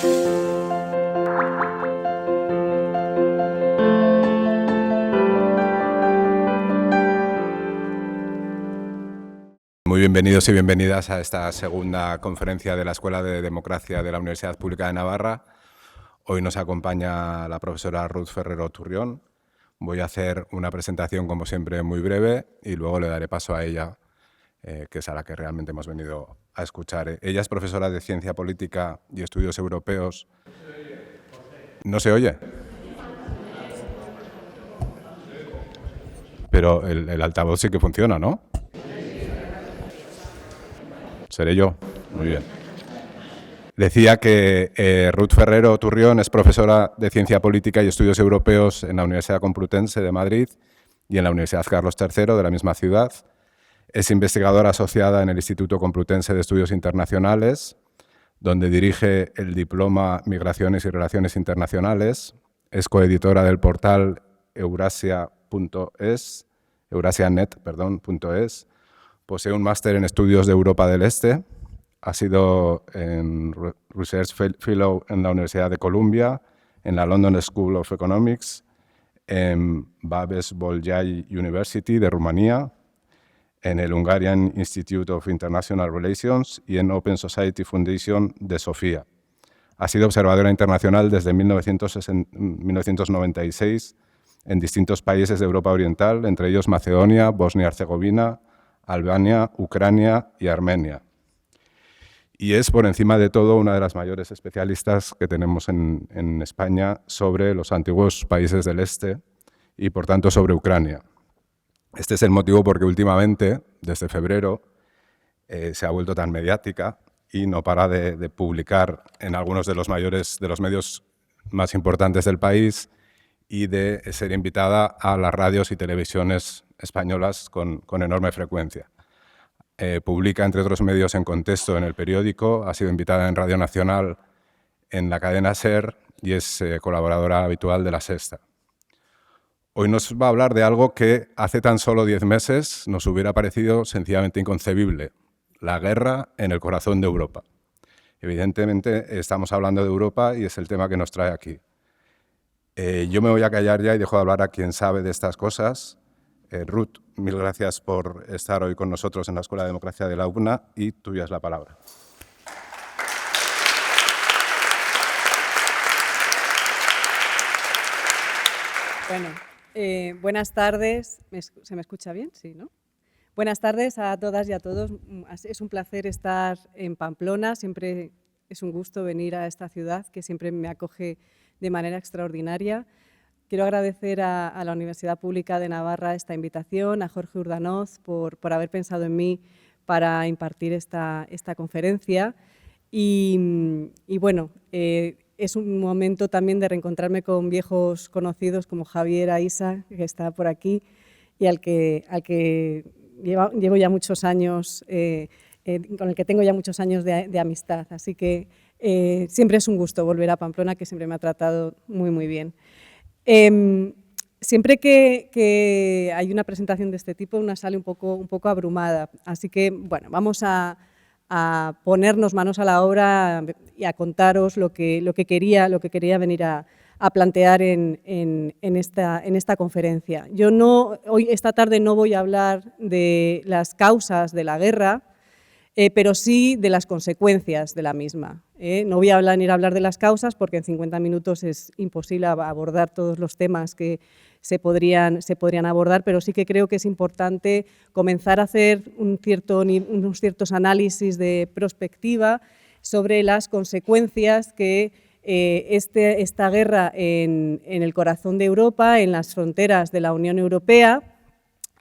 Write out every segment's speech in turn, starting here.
Muy bienvenidos y bienvenidas a esta segunda conferencia de la Escuela de Democracia de la Universidad Pública de Navarra. Hoy nos acompaña la profesora Ruth Ferrero Turrión. Voy a hacer una presentación, como siempre, muy breve y luego le daré paso a ella, que es a la que realmente hemos venido a escuchar. Ella es profesora de Ciencia Política y Estudios Europeos. ¿No se oye? Pero el altavoz sí que funciona, ¿no? ¿Seré yo? Muy bien. Decía que Ruth Ferrero Turrión es profesora de Ciencia Política y Estudios Europeos en la Universidad Complutense de Madrid y en la Universidad Carlos III de la misma ciudad. Es investigadora asociada en el Instituto Complutense de Estudios Internacionales, donde dirige el diploma Migraciones y Relaciones Internacionales. Es coeditora del portal eurasianet.es. Posee un máster en Estudios de Europa del Este. Ha sido Research Fellow en la Universidad de Columbia, en la London School of Economics, en Babes Bolyai University de Rumanía, en el Hungarian Institute of International Relations y en Open Society Foundation de Sofía. Ha sido observadora internacional desde 1996 en distintos países de Europa Oriental, entre ellos Macedonia, Bosnia-Herzegovina, Albania, Ucrania y Armenia. Y es, por encima de todo, una de las mayores especialistas que tenemos en España sobre los antiguos países del Este y, por tanto, sobre Ucrania. Este es el motivo porque últimamente, desde febrero, se ha vuelto tan mediática y no para de publicar en algunos de los medios más importantes del país y de ser invitada a las radios y televisiones españolas con enorme frecuencia. Publica, entre otros medios, en Contexto, en El Periódico, ha sido invitada en Radio Nacional, en la cadena SER y es colaboradora habitual de La Sexta. Hoy nos va a hablar de algo que hace tan solo 10 meses nos hubiera parecido sencillamente inconcebible: la guerra en el corazón de Europa. Evidentemente estamos hablando de Europa y es el tema que nos trae aquí. Yo me voy a callar ya y dejo de hablar a quien sabe de estas cosas. Ruth, mil gracias por estar hoy con nosotros en la Escuela de Democracia de la UPNA y tuya es la palabra. Bueno, buenas tardes. ¿Se me escucha bien? Sí, ¿no? Buenas tardes a todas y a todos. Es un placer estar en Pamplona. Siempre es un gusto venir a esta ciudad que siempre me acoge de manera extraordinaria. Quiero agradecer a la Universidad Pública de Navarra esta invitación, a Jorge Urdanoz por haber pensado en mí para impartir esta conferencia. Y bueno, es un momento también de reencontrarme con viejos conocidos como Javier Aisa, que está por aquí, y al que llevo ya muchos años, con el que tengo ya muchos años de amistad. Así que siempre es un gusto volver a Pamplona, que siempre me ha tratado muy, muy bien. Siempre que hay una presentación de este tipo, una sale un poco abrumada. Así que, bueno, vamos a ponernos manos a la obra y a contaros lo que quería venir a plantear en esta conferencia. Esta tarde no voy a hablar de las causas de la guerra, pero sí de las consecuencias de la misma. No voy a venir a hablar de las causas porque en 50 minutos es imposible abordar todos los temas que se podrían abordar, pero sí que creo que es importante comenzar a hacer unos ciertos análisis de prospectiva sobre las consecuencias que esta guerra en el corazón de Europa, en las fronteras de la Unión Europea,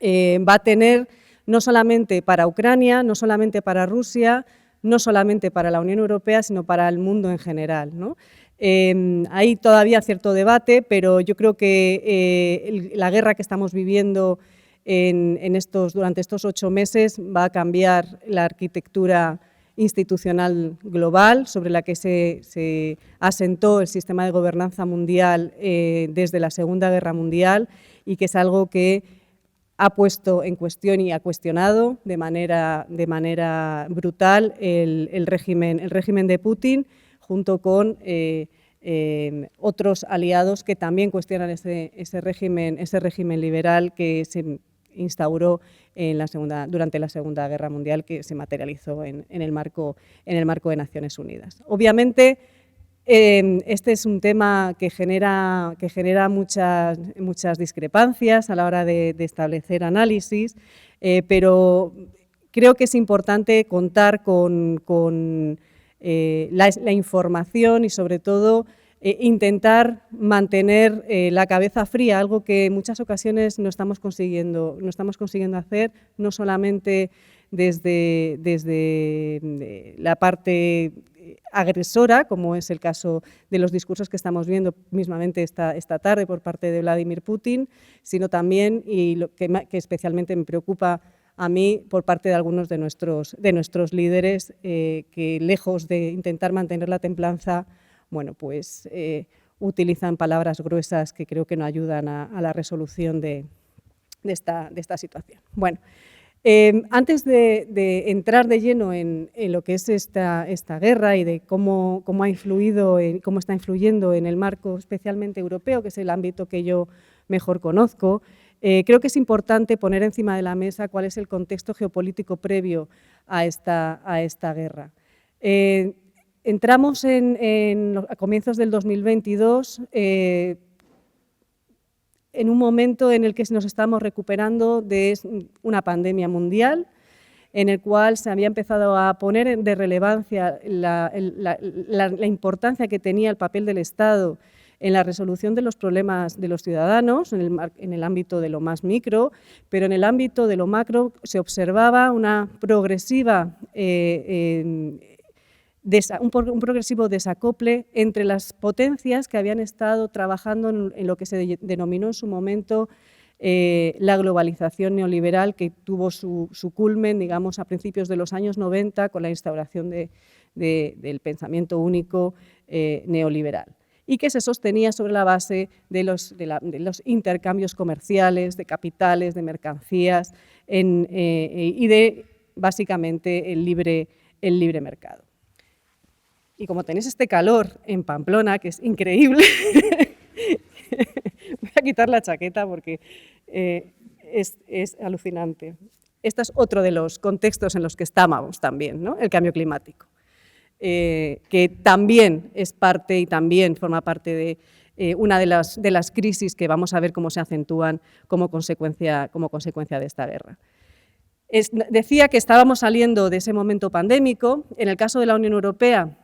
va a tener no solamente para Ucrania, no solamente para Rusia, no solamente para la Unión Europea, sino para el mundo en general, ¿no? Hay todavía cierto debate, pero yo creo que la guerra que estamos viviendo durante estos 8 meses va a cambiar la arquitectura institucional global sobre la que se asentó el sistema de gobernanza mundial desde la Segunda Guerra Mundial y que es algo que ha puesto en cuestión y ha cuestionado de manera brutal el régimen de Putin, junto con otros aliados que también cuestionan ese régimen liberal que se instauró durante la Segunda Guerra Mundial, que se materializó en el marco de Naciones Unidas. Obviamente, este es un tema que genera muchas discrepancias a la hora de establecer análisis, pero creo que es importante contar con la información y, sobre todo, intentar mantener la cabeza fría, algo que en muchas ocasiones no estamos consiguiendo hacer, no solamente desde la parte agresora, como es el caso de los discursos que estamos viendo mismamente esta tarde por parte de Vladimir Putin, sino también, y lo que especialmente me preocupa a mí, por parte de algunos de nuestros líderes, que lejos de intentar mantener la templanza, bueno, pues utilizan palabras gruesas que creo que no ayudan a la resolución de esta situación. Bueno, antes de entrar de lleno en lo que es esta guerra y de cómo ha influido, cómo está influyendo en el marco especialmente europeo, que es el ámbito que yo mejor conozco, creo que es importante poner encima de la mesa cuál es el contexto geopolítico previo a esta guerra. Entramos a comienzos del 2022 en un momento en el que nos estamos recuperando de una pandemia mundial, en el cual se había empezado a poner de relevancia la importancia que tenía el papel del Estado en la resolución de los problemas de los ciudadanos, en el ámbito de lo más micro, pero en el ámbito de lo macro se observaba una progresiva un progresivo desacople entre las potencias que habían estado trabajando en lo que se denominó en su momento la globalización neoliberal, que tuvo su culmen, digamos, a principios de los años 90 con la instauración del pensamiento único neoliberal, y que se sostenía sobre la base de los intercambios comerciales, de capitales, de mercancías y de, básicamente, el libre mercado. Y como tenéis este calor en Pamplona, que es increíble, voy a quitar la chaqueta porque es alucinante. Este es otro de los contextos en los que estábamos también, ¿no? El cambio climático, que también es parte y también forma parte de una de las crisis que vamos a ver cómo se acentúan como consecuencia de esta guerra. Decía que estábamos saliendo de ese momento pandémico. En el caso de la Unión Europea,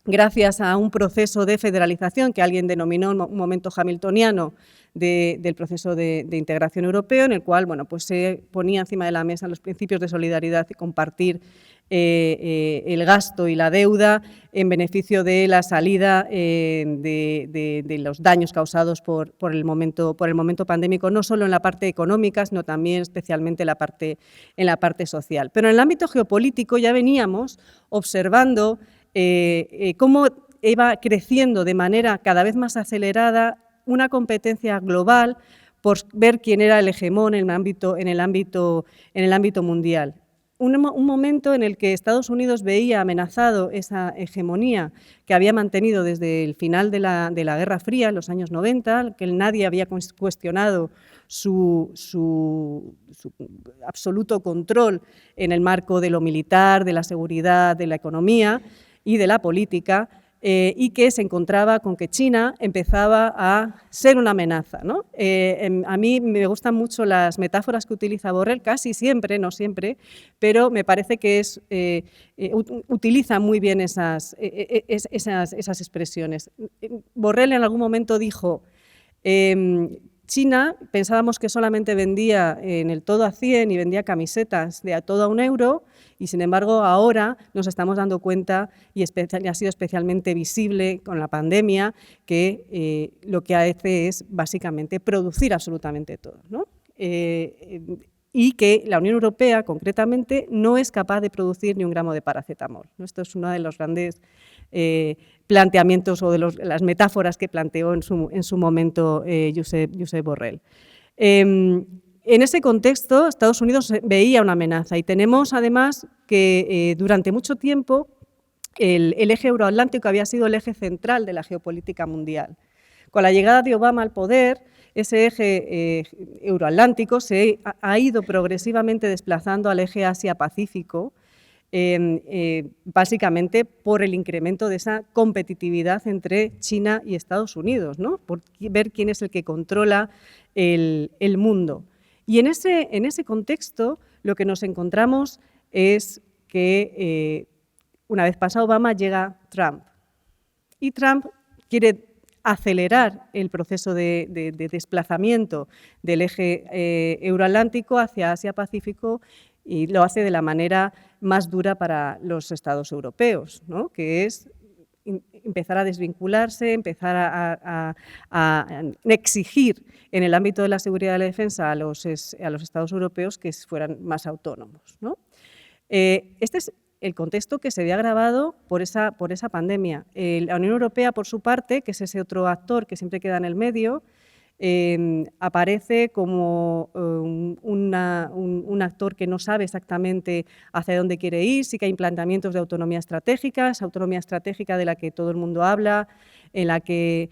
gracias a un proceso de federalización que alguien denominó un momento hamiltoniano del proceso de integración europeo, en el cual, bueno, pues se ponía encima de la mesa los principios de solidaridad y compartir el gasto y la deuda en beneficio de la salida de los daños causados por el momento pandémico, no solo en la parte económica, sino también especialmente en la parte social. Pero en el ámbito geopolítico ya veníamos observando cómo iba creciendo de manera cada vez más acelerada una competencia global por ver quién era el hegemón en el ámbito mundial. Un momento en el que Estados Unidos veía amenazado esa hegemonía que había mantenido desde el final de la Guerra Fría, en los años 90, que nadie había cuestionado su absoluto control en el marco de lo militar, de la seguridad, de la economía y de la política, y que se encontraba con que China empezaba a ser una amenaza, ¿no? A mí me gustan mucho las metáforas que utiliza Borrell, casi siempre, no siempre, pero me parece que utiliza muy bien esas expresiones. Borrell en algún momento dijo: China, pensábamos que solamente vendía en el todo a 100 y vendía camisetas de a todo a €1, y sin embargo ahora nos estamos dando cuenta, y ha sido especialmente visible con la pandemia, que lo que hace es básicamente producir absolutamente todo, ¿no? Y que la Unión Europea, concretamente, no es capaz de producir ni un gramo de paracetamol, ¿no? Esto es uno de los grandes planteamientos o de las metáforas que planteó en su momento Josep Borrell. En ese contexto, Estados Unidos veía una amenaza, y tenemos además que durante mucho tiempo el eje euroatlántico había sido el eje central de la geopolítica mundial. Con la llegada de Obama al poder, ese eje euroatlántico se ha ido progresivamente desplazando al eje Asia-Pacífico, básicamente por el incremento de esa competitividad entre China y Estados Unidos, ¿no? Por ver quién es el que controla el mundo. Y en ese contexto lo que nos encontramos es que una vez pasado Obama llega Trump. Y Trump quiere acelerar el proceso de desplazamiento del eje euroatlántico hacia Asia-Pacífico y lo hace de la manera más dura para los estados europeos, ¿no? Que es empezar a desvincularse, empezar a exigir en el ámbito de la seguridad y la defensa a los estados europeos que fueran más autónomos, ¿no? Este es el contexto que se ve agravado por esa pandemia. La Unión Europea, por su parte, que es ese otro actor que siempre queda en el medio, aparece como un actor que no sabe exactamente hacia dónde quiere ir, sí que hay planteamientos de autonomía estratégica, esa autonomía estratégica de la que todo el mundo habla, de la que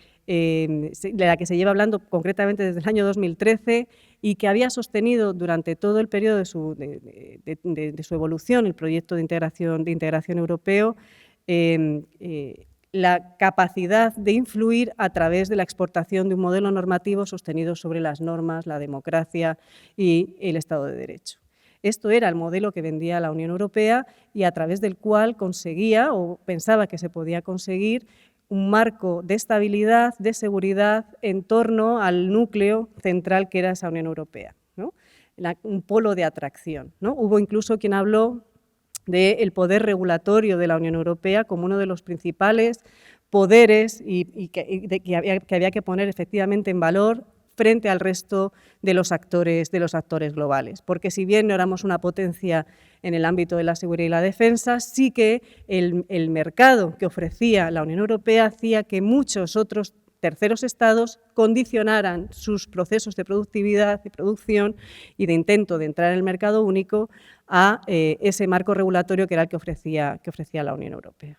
se lleva hablando concretamente desde el año 2013 y que había sostenido durante todo el periodo de su evolución el proyecto de integración europeo, la capacidad de influir a través de la exportación de un modelo normativo sostenido sobre las normas, la democracia y el Estado de Derecho. Esto era el modelo que vendía la Unión Europea y a través del cual conseguía o pensaba que se podía conseguir un marco de estabilidad, de seguridad en torno al núcleo central que era esa Unión Europea, ¿no? Un polo de atracción, ¿no? Hubo incluso quien habló del poder regulatorio de la Unión Europea como uno de los principales poderes y que había que poner efectivamente en valor frente al resto de los actores globales. Porque si bien no éramos una potencia en el ámbito de la seguridad y la defensa, sí que el mercado que ofrecía la Unión Europea hacía que muchos otros terceros estados condicionaran sus procesos de productividad, de producción y de intento de entrar en el mercado único a ese marco regulatorio que era el que ofrecía la Unión Europea.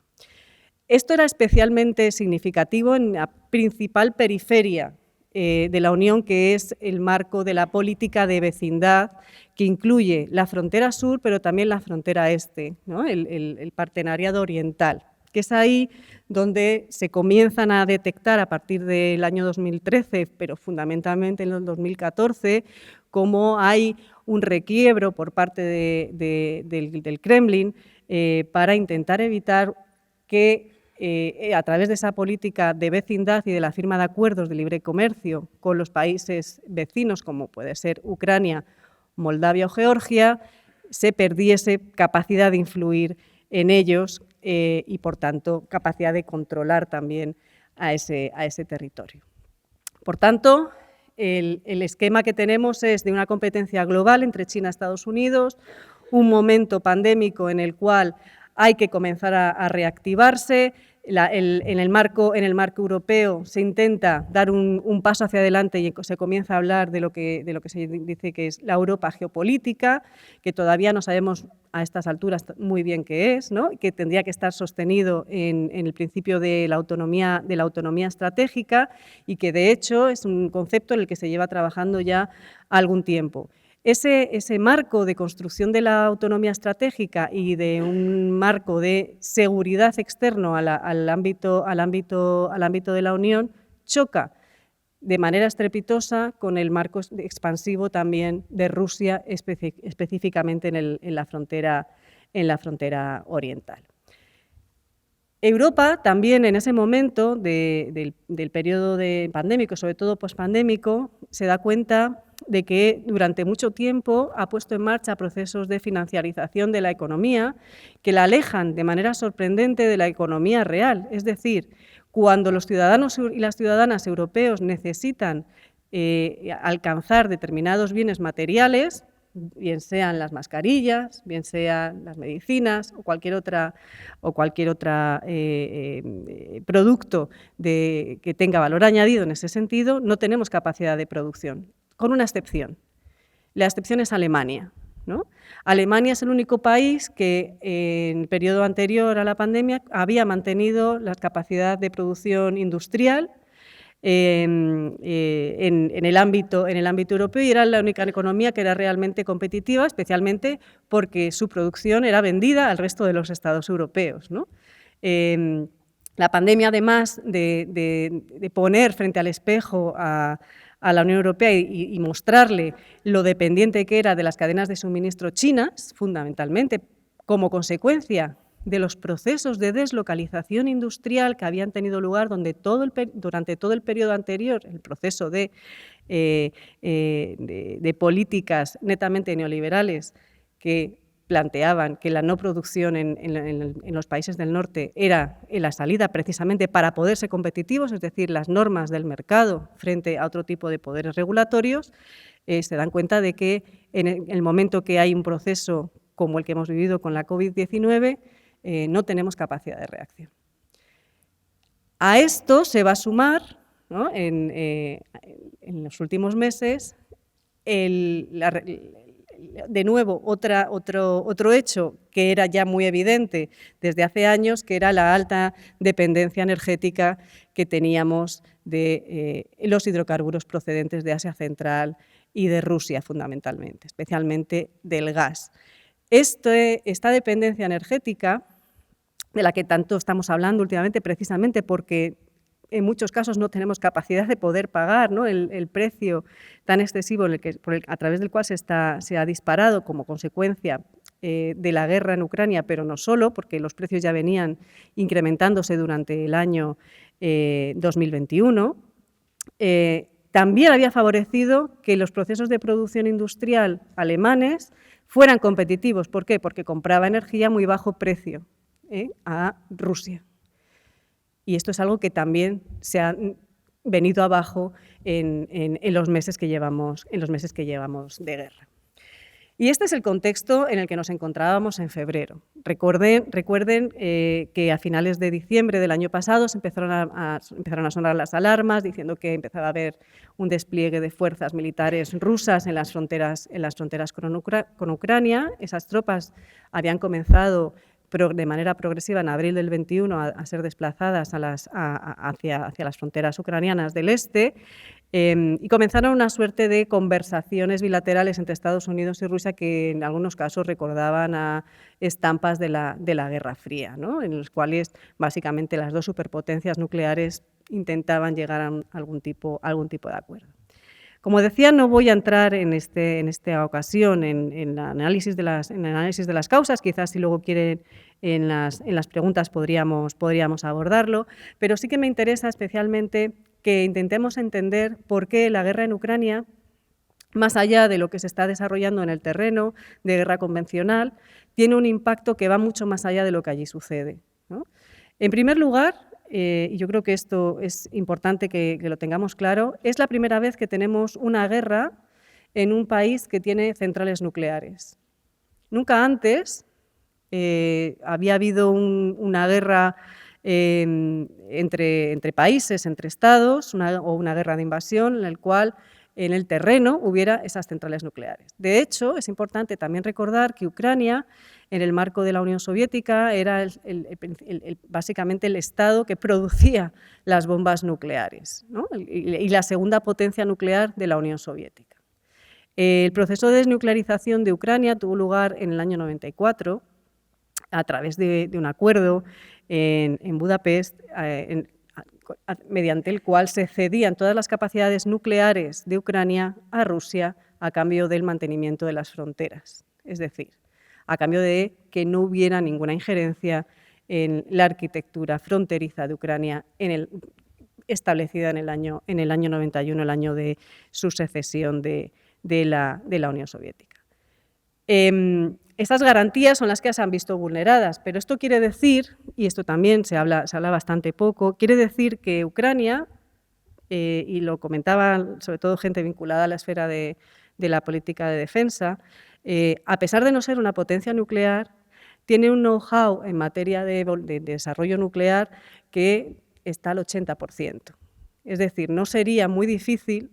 Esto era especialmente significativo en la principal periferia de la Unión, que es el marco de la política de vecindad, que incluye la frontera sur, pero también la frontera este, ¿no? el partenariado oriental, que es ahí donde se comienzan a detectar a partir del año 2013, pero fundamentalmente en el 2014, cómo hay un requiebro por parte del Kremlin para intentar evitar que a través de esa política de vecindad y de la firma de acuerdos de libre comercio con los países vecinos, como puede ser Ucrania, Moldavia o Georgia, se perdiese capacidad de influir en ellos y, por tanto, capacidad de controlar también a ese territorio. Por tanto, el esquema que tenemos es de una competencia global entre China y Estados Unidos, un momento pandémico en el cual hay que comenzar a reactivarse. En el marco europeo se intenta dar un paso hacia adelante y se comienza a hablar de lo que se dice que es la Europa geopolítica, que todavía no sabemos a estas alturas muy bien qué es, ¿no? Que tendría que estar sostenido en el principio de la autonomía estratégica y que de hecho es un concepto en el que se lleva trabajando ya algún tiempo. Ese marco de construcción de la autonomía estratégica y de un marco de seguridad externo al ámbito de la Unión choca de manera estrepitosa con el marco expansivo también de Rusia, específicamente en la frontera oriental. Europa también en ese momento del periodo pandémico, sobre todo pospandémico, se da cuenta de que durante mucho tiempo ha puesto en marcha procesos de financiarización de la economía que la alejan de manera sorprendente de la economía real. Es decir, cuando los ciudadanos y las ciudadanas europeos necesitan alcanzar determinados bienes materiales, bien sean las mascarillas, bien sean las medicinas o cualquier otra producto que tenga valor añadido en ese sentido, no tenemos capacidad de producción, con una excepción. La excepción es Alemania. ¿no? Alemania es el único país que en el periodo anterior a la pandemia había mantenido la capacidad de producción industrial en el ámbito europeo, y era la única economía que era realmente competitiva, especialmente porque su producción era vendida al resto de los estados europeos, ¿no? La pandemia, además de poner frente al espejo a la Unión Europea y mostrarle lo dependiente que era de las cadenas de suministro chinas, fundamentalmente, como consecuencia de los procesos de deslocalización industrial que habían tenido lugar durante todo el periodo anterior, el proceso de políticas netamente neoliberales que planteaban que la no producción en los países del norte era la salida precisamente para poder ser competitivos, es decir, las normas del mercado frente a otro tipo de poderes regulatorios, se dan cuenta de que en el momento que hay un proceso como el que hemos vivido con la COVID-19, no tenemos capacidad de reacción. A esto se va a sumar, ¿no?, en los últimos meses, de nuevo, otro hecho que era ya muy evidente desde hace años, que era la alta dependencia energética que teníamos de los hidrocarburos procedentes de Asia Central y de Rusia, fundamentalmente, especialmente del gas. Esta dependencia energética, de la que tanto estamos hablando últimamente, precisamente porque en muchos casos no tenemos capacidad de poder pagar, ¿no?, el precio tan excesivo a través del cual se ha disparado como consecuencia de la guerra en Ucrania, pero no solo, porque los precios ya venían incrementándose durante el año 2021, también había favorecido que los procesos de producción industrial alemanes fueran competitivos. ¿Por qué? Porque compraba energía a muy bajo precio a Rusia. Y esto es algo que también se ha venido abajo en los meses que llevamos de guerra. Y este es el contexto en el que nos encontrábamos en febrero. Recuerden que a finales de diciembre del año pasado se empezaron a sonar las alarmas diciendo que empezaba a haber un despliegue de fuerzas militares rusas en las fronteras con Ucrania. Esas tropas habían comenzado de manera progresiva en abril del 21 a ser desplazadas hacia las fronteras ucranianas del este, y comenzaron una suerte de conversaciones bilaterales entre Estados Unidos y Rusia que en algunos casos recordaban a estampas de la Guerra Fría, ¿no?, en los cuales básicamente las dos superpotencias nucleares intentaban llegar a algún tipo de acuerdo. Como decía, no voy a entrar en esta ocasión en el análisis de las causas, quizás si luego quieren en las preguntas podríamos abordarlo, pero sí que me interesa especialmente que intentemos entender por qué la guerra en Ucrania, más allá de lo que se está desarrollando en el terreno de guerra convencional, tiene un impacto que va mucho más allá de lo que allí sucede, ¿no? En primer lugar, y yo creo que esto es importante que lo tengamos claro, es la primera vez que tenemos una guerra en un país que tiene centrales nucleares. Nunca antes había habido una guerra entre países, entre estados, o una guerra de invasión en la cual en el terreno hubiera esas centrales nucleares. De hecho, es importante también recordar que Ucrania, en el marco de la Unión Soviética, era básicamente el Estado que producía las bombas nucleares, ¿no?, y la segunda potencia nuclear de la Unión Soviética. El proceso de desnuclearización de Ucrania tuvo lugar en el año 94 a través de un acuerdo en Budapest, mediante el cual se cedían todas las capacidades nucleares de Ucrania a Rusia a cambio del mantenimiento de las fronteras, es decir, a cambio de que no hubiera ninguna injerencia en la arquitectura fronteriza de Ucrania establecida en el año 91, el año de su secesión de la Unión Soviética. Estas garantías son las que se han visto vulneradas, pero esto quiere decir, y esto también se habla bastante poco, quiere decir que Ucrania, y lo comentaba sobre todo gente vinculada a la esfera de la política de defensa, a pesar de no ser una potencia nuclear, tiene un know-how en materia de desarrollo nuclear que está al 80%. Es decir, no sería muy difícil,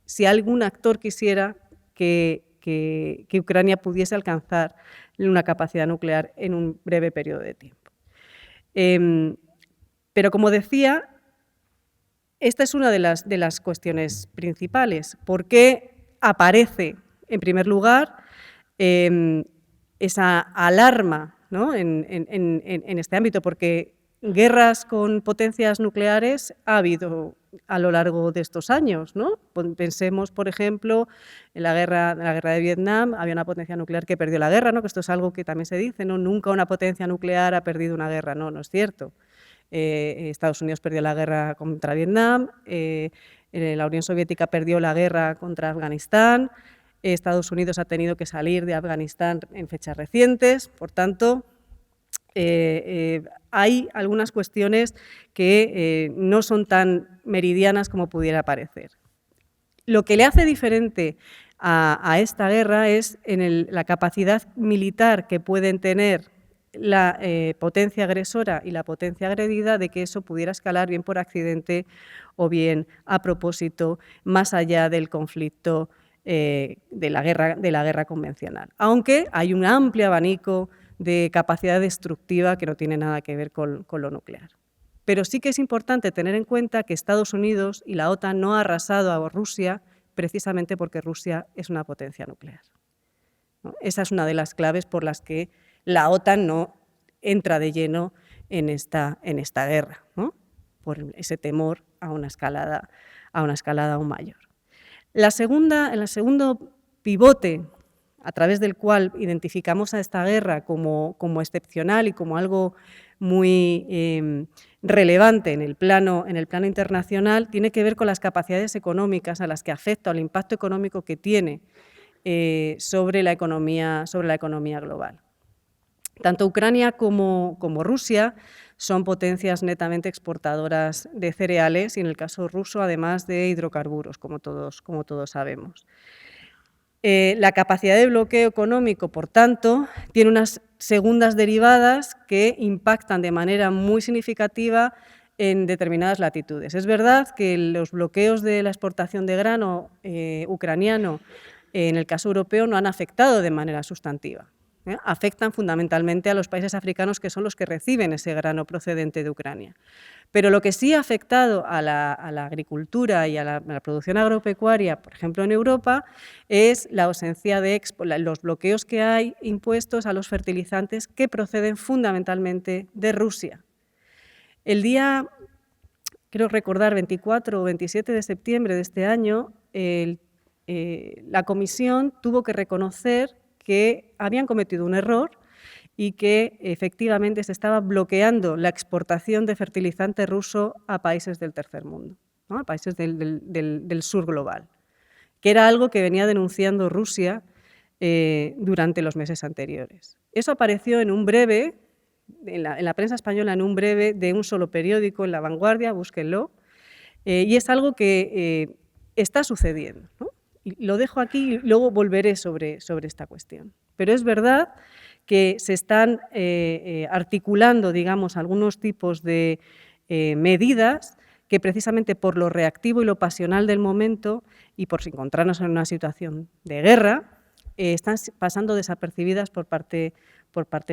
si algún actor quisiera, que que Ucrania pudiese alcanzar una capacidad nuclear en un breve periodo de tiempo. Pero, como decía, esta es una de las cuestiones principales. ¿Por qué aparece, en primer lugar, esa alarma, ¿no?, en este ámbito? Porque guerras con potencias nucleares ha habido a lo largo de estos años, ¿no? Pensemos, por ejemplo, en la guerra de Vietnam, había una potencia nuclear que perdió la guerra, ¿no?, que esto es algo que también se dice, ¿no? Nunca una potencia nuclear ha perdido una guerra, no es cierto. Estados Unidos perdió la guerra contra Vietnam, la Unión Soviética perdió la guerra contra Afganistán, Estados Unidos ha tenido que salir de Afganistán en fechas recientes, por tanto, hay algunas cuestiones que no son tan meridianas como pudiera parecer. Lo que le hace diferente a esta guerra es la capacidad militar que pueden tener la potencia agresora y la potencia agredida, de que eso pudiera escalar bien por accidente o bien a propósito, más allá del conflicto de la guerra convencional. Aunque hay un amplio abanico de capacidad destructiva que no tiene nada que ver con lo nuclear. Pero sí que es importante tener en cuenta que Estados Unidos y la OTAN no ha arrasado a Rusia precisamente porque Rusia es una potencia nuclear, ¿no? Esa es una de las claves por las que la OTAN no entra de lleno en esta guerra, ¿no?, por ese temor a una escalada aún mayor. El segundo pivote a través del cual identificamos a esta guerra como excepcional y como algo muy relevante en el plano internacional, tiene que ver con las capacidades económicas a las que afecta, o el impacto económico que tiene sobre la economía global. Tanto Ucrania como Rusia son potencias netamente exportadoras de cereales y, en el caso ruso, además de hidrocarburos, como todos sabemos. La capacidad de bloqueo económico, por tanto, tiene unas segundas derivadas que impactan de manera muy significativa en determinadas latitudes. Es verdad que los bloqueos de la exportación de grano ucraniano en el caso europeo no han afectado de manera sustantiva. Afectan fundamentalmente a los países africanos, que son los que reciben ese grano procedente de Ucrania. Pero lo que sí ha afectado a la agricultura y a la producción agropecuaria, por ejemplo en Europa, es la ausencia de los bloqueos que hay impuestos a los fertilizantes que proceden fundamentalmente de Rusia. El día, creo recordar, 24 o 27 de septiembre de este año, la Comisión tuvo que reconocer que habían cometido un error y que efectivamente se estaba bloqueando la exportación de fertilizante ruso a países del tercer mundo, ¿no?, a países del sur global, que era algo que venía denunciando Rusia durante los meses anteriores. Eso apareció en un breve, en la prensa española, en un breve de un solo periódico, en La Vanguardia, búsquenlo, y es algo que está sucediendo, ¿no? Y lo dejo aquí y luego volveré sobre esta cuestión. Pero es verdad que se están articulando, digamos, algunos tipos de medidas que, precisamente por lo reactivo y lo pasional del momento y por encontrarnos en una situación de guerra, están pasando desapercibidas por parte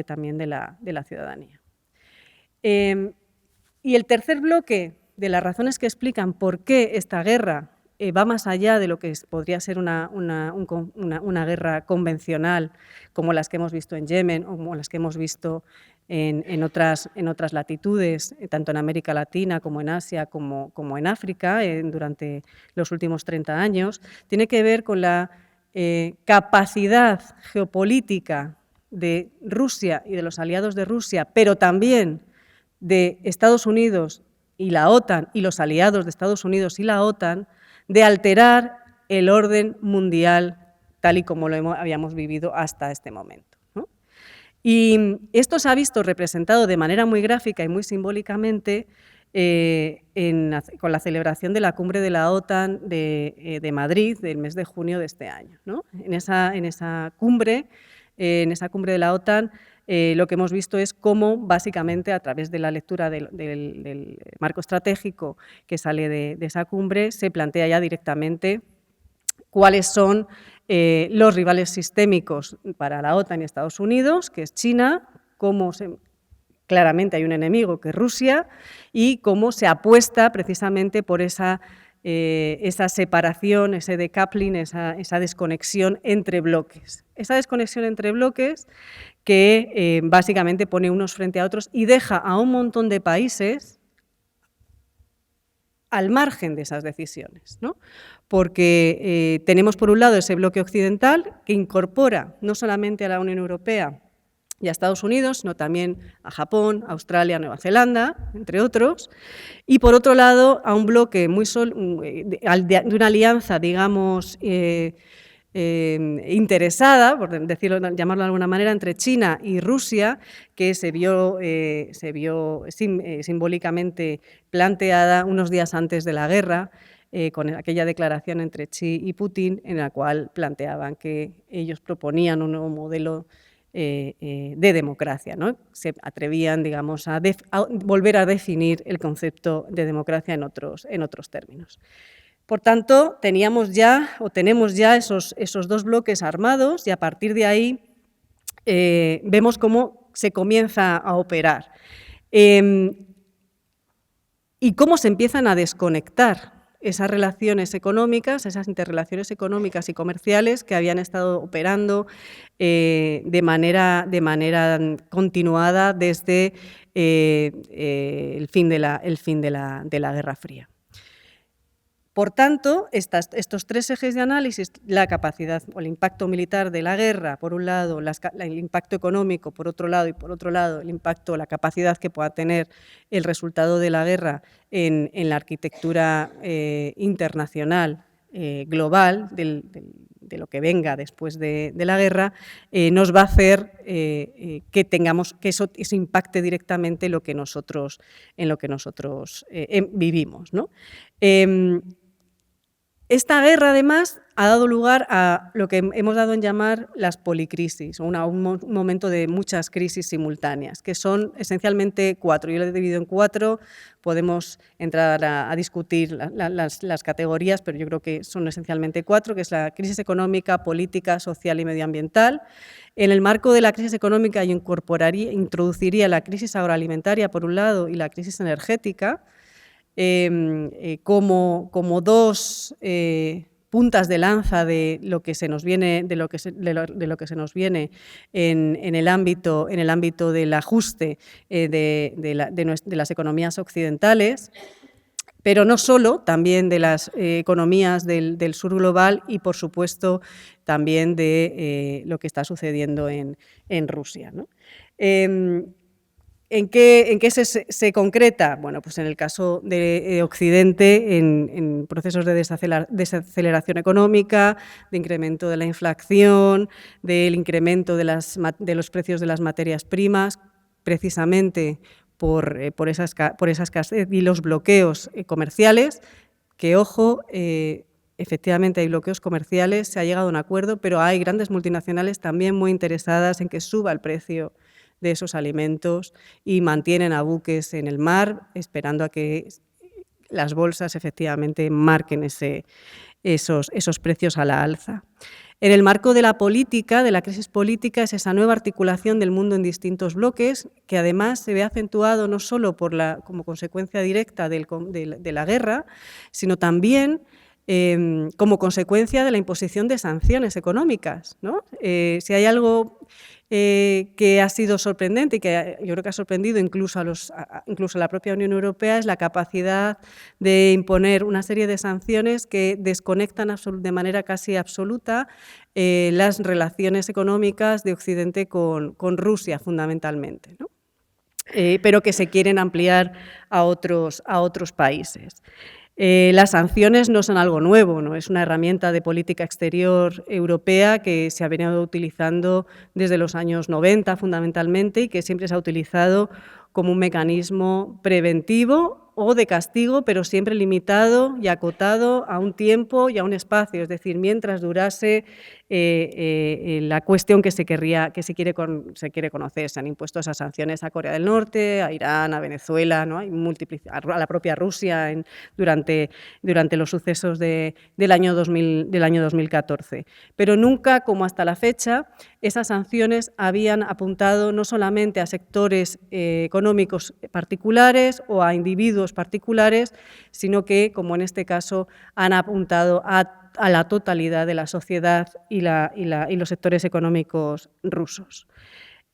también de la ciudadanía. Y el tercer bloque de las razones que explican por qué esta guerra va más allá de lo que podría ser una guerra convencional, como las que hemos visto en Yemen o como las que hemos visto en otras latitudes, tanto en América Latina como en Asia como en África durante los últimos 30 años, tiene que ver con la capacidad geopolítica de Rusia y de los aliados de Rusia, pero también de Estados Unidos y la OTAN y los aliados de Estados Unidos y la OTAN, de alterar el orden mundial tal y como lo habíamos vivido hasta este momento, ¿no? Y esto se ha visto representado de manera muy gráfica y muy simbólicamente con la celebración de la cumbre de la OTAN de Madrid del mes de junio de este año, ¿no? En esa cumbre de la OTAN, lo que hemos visto es cómo, básicamente, a través de la lectura del marco estratégico que sale de esa cumbre, se plantea ya directamente cuáles son los rivales sistémicos para la OTAN y Estados Unidos, que es China, claramente hay un enemigo que es Rusia, y cómo se apuesta precisamente por esa separación, ese decoupling, esa desconexión entre bloques. Esa desconexión entre bloques que básicamente pone unos frente a otros y deja a un montón de países al margen de esas decisiones, ¿no? Porque tenemos por un lado ese bloque occidental que incorpora no solamente a la Unión Europea y a Estados Unidos, sino también a Japón, Australia, Nueva Zelanda, entre otros, y por otro lado a un bloque de una alianza, digamos, interesada, por decirlo, llamarlo de alguna manera, entre China y Rusia, que se vio simbólicamente planteada unos días antes de la guerra, con aquella declaración entre Xi y Putin, en la cual planteaban que ellos proponían un nuevo modelo de democracia, ¿no? Se atrevían, digamos, a volver a definir el concepto de democracia en otros términos. Por tanto, tenemos ya esos dos bloques armados y a partir de ahí vemos cómo se comienza a operar y cómo se empiezan a desconectar esas relaciones económicas, esas interrelaciones económicas y comerciales que habían estado operando de manera continuada desde el fin de la Guerra Fría. Por tanto, estos tres ejes de análisis, la capacidad o el impacto militar de la guerra, por un lado, el impacto económico, por otro lado, y por otro lado, el impacto, la capacidad que pueda tener el resultado de la guerra en la arquitectura internacional global de lo que venga después de la guerra, nos va a hacer que eso impacte directamente en lo que nosotros vivimos, ¿no? Esta guerra, además, ha dado lugar a lo que hemos dado en llamar las policrisis, o un momento de muchas crisis simultáneas, que son esencialmente cuatro. Yo lo he dividido en cuatro, podemos entrar a discutir las categorías, pero yo creo que son esencialmente cuatro, que es la crisis económica, política, social y medioambiental. En el marco de la crisis económica yo introduciría la crisis agroalimentaria, por un lado, y la crisis energética, como dos puntas de lanza de lo que se nos viene, en el ámbito del ajuste de las economías occidentales, pero no solo, también de las economías del sur global y, por supuesto, también de lo que está sucediendo en Rusia, ¿no? ¿En qué se concreta? Bueno, pues en el caso de Occidente, en procesos de desaceleración económica, de incremento de la inflación, del incremento de los precios de las materias primas, precisamente por esa escasez y los bloqueos comerciales, que, ojo, efectivamente hay bloqueos comerciales, se ha llegado a un acuerdo, pero hay grandes multinacionales también muy interesadas en que suba el precio de esos alimentos y mantienen a buques en el mar esperando a que las bolsas efectivamente marquen esos precios a la alza. En el marco de la política, de la crisis política, es esa nueva articulación del mundo en distintos bloques que además se ve acentuado no solo como consecuencia directa de la guerra, sino también como consecuencia de la imposición de sanciones económicas, ¿no? Si hay algo que ha sido sorprendente y que yo creo que ha sorprendido incluso a la propia Unión Europea es la capacidad de imponer una serie de sanciones que desconectan de manera casi absoluta las relaciones económicas de Occidente con Rusia, fundamentalmente, ¿no? Pero que se quieren ampliar a otros países. Las sanciones no son algo nuevo, ¿no? Es una herramienta de política exterior europea que se ha venido utilizando desde los años 90 fundamentalmente y que siempre se ha utilizado como un mecanismo preventivo o de castigo, pero siempre limitado y acotado a un tiempo y a un espacio, es decir, mientras durase la cuestión que se quiere conocer. Se han impuesto esas sanciones a Corea del Norte, a Irán, a Venezuela, ¿no? A la propia Rusia durante los sucesos del año 2014. Pero nunca, como hasta la fecha, esas sanciones habían apuntado no solamente a sectores económicos particulares o a individuos particulares, sino que, como en este caso, han apuntado a la totalidad de la sociedad y los sectores económicos rusos.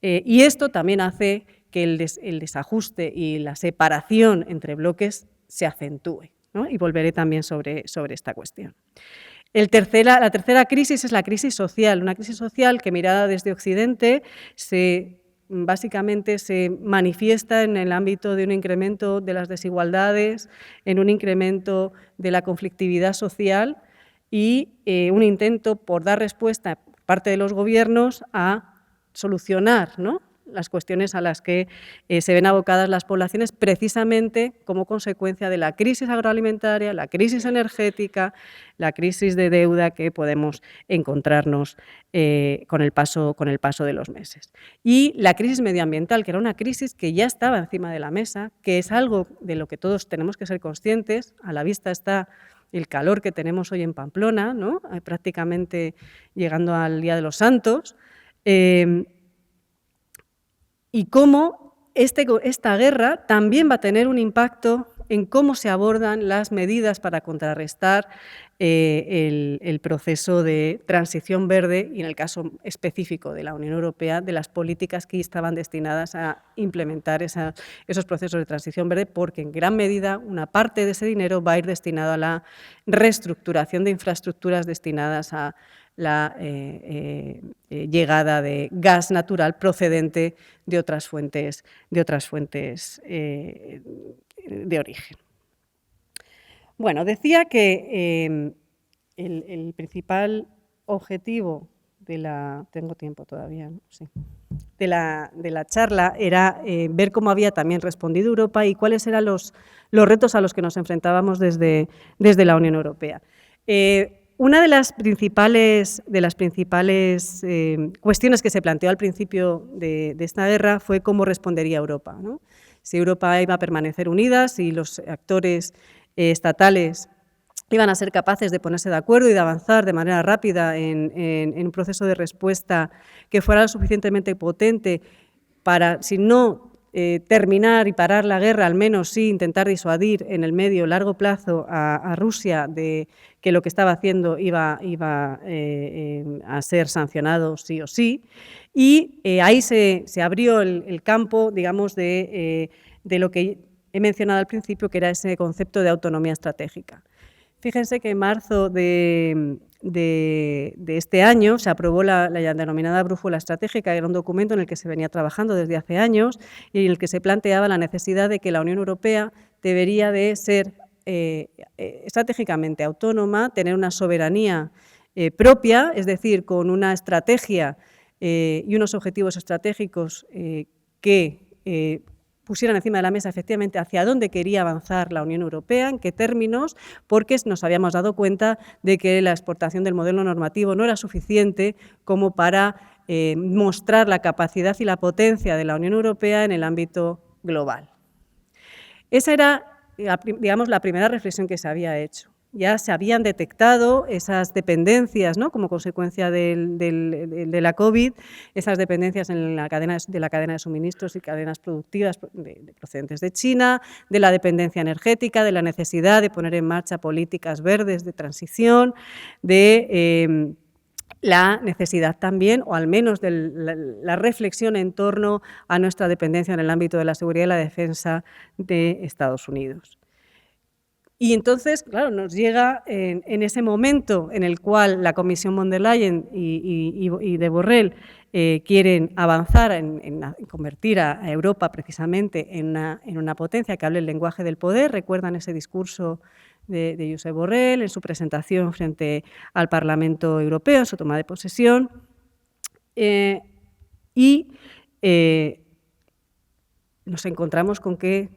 Y esto también hace que el desajuste y la separación entre bloques se acentúe, ¿no? Y volveré también sobre esta cuestión. La tercera crisis es la crisis social, una crisis social que, mirada desde Occidente, básicamente se manifiesta en el ámbito de un incremento de las desigualdades, en un incremento de la conflictividad social y un intento por dar respuesta por parte de los gobiernos a solucionar, ¿no?, las cuestiones a las que se ven abocadas las poblaciones, precisamente como consecuencia de la crisis agroalimentaria, la crisis energética, la crisis de deuda que podemos encontrarnos con el paso de los meses. Y la crisis medioambiental, que era una crisis que ya estaba encima de la mesa, que es algo de lo que todos tenemos que ser conscientes. A la vista está el calor que tenemos hoy en Pamplona, ¿no?, prácticamente llegando al Día de los Santos, y cómo esta guerra también va a tener un impacto en cómo se abordan las medidas para contrarrestar el proceso de transición verde y, en el caso específico de la Unión Europea, de las políticas que estaban destinadas a implementar esos procesos de transición verde, porque en gran medida una parte de ese dinero va a ir destinado a la reestructuración de infraestructuras destinadas a la llegada de gas natural procedente de otras fuentes de origen. Bueno, decía que el principal objetivo de la... Tengo tiempo todavía, ¿no? Sí. De la charla era ver cómo había también respondido Europa y cuáles eran los retos a los que nos enfrentábamos desde la Unión Europea. Una de las principales cuestiones que se planteó al principio de esta guerra fue cómo respondería Europa, ¿no? Si Europa iba a permanecer unida, si los actores estatales iban a ser capaces de ponerse de acuerdo y de avanzar de manera rápida en un proceso de respuesta que fuera lo suficientemente potente para, si no terminar y parar la guerra, al menos sí intentar disuadir en el medio largo plazo a Rusia de que lo que estaba haciendo iba a ser sancionado sí o sí. Y ahí se abrió el campo, digamos, de lo que he mencionado al principio, que era ese concepto de autonomía estratégica. Fíjense que en marzo de este año se aprobó la denominada brújula estratégica, que era un documento en el que se venía trabajando desde hace años y en el que se planteaba la necesidad de que la Unión Europea debería de ser estratégicamente autónoma, tener una soberanía propia, es decir, con una estrategia y unos objetivos estratégicos que pusieran encima de la mesa efectivamente hacia dónde quería avanzar la Unión Europea, en qué términos, porque nos habíamos dado cuenta de que la exportación del modelo normativo no era suficiente como para mostrar la capacidad y la potencia de la Unión Europea en el ámbito global. Esa era, digamos, la primera reflexión que se había hecho. Ya se habían detectado esas dependencias, ¿no?, como consecuencia de la COVID, esas dependencias de la cadena de suministros y cadenas productivas procedentes de China, de la dependencia energética, de la necesidad de poner en marcha políticas verdes de transición, de la necesidad también, o al menos de la reflexión en torno a nuestra dependencia en el ámbito de la seguridad y la defensa de Estados Unidos. Y entonces, claro, nos llega en ese momento en el cual la Comisión von der Leyen y de Borrell quieren avanzar en convertir a Europa precisamente en una potencia que hable el lenguaje del poder. Recuerdan ese discurso de Josep Borrell en su presentación frente al Parlamento Europeo, en su toma de posesión. Nos encontramos con que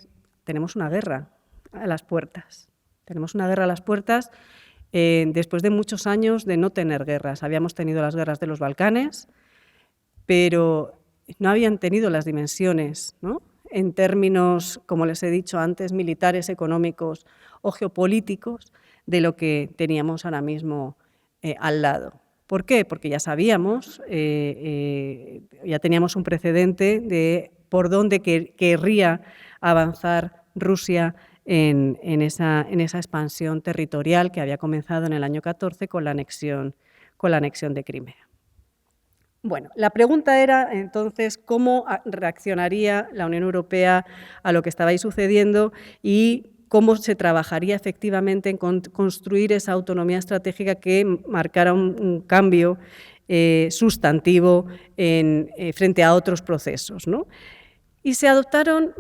tenemos una guerra a las puertas. Tenemos una guerra a las puertas después de muchos años de no tener guerras. Habíamos tenido las guerras de los Balcanes, pero no habían tenido las dimensiones, ¿no?, en términos, como les he dicho antes, militares, económicos o geopolíticos, de lo que teníamos ahora mismo al lado. ¿Por qué? Porque ya sabíamos, ya teníamos un precedente de por dónde querría avanzar Rusia en esa expansión territorial que había comenzado en el año 14 con la anexión de Crimea. Bueno, la pregunta era entonces cómo reaccionaría la Unión Europea a lo que estaba ahí sucediendo y cómo se trabajaría efectivamente en construir esa autonomía estratégica que marcara un cambio sustantivo frente a otros procesos, ¿no? Y se adoptaron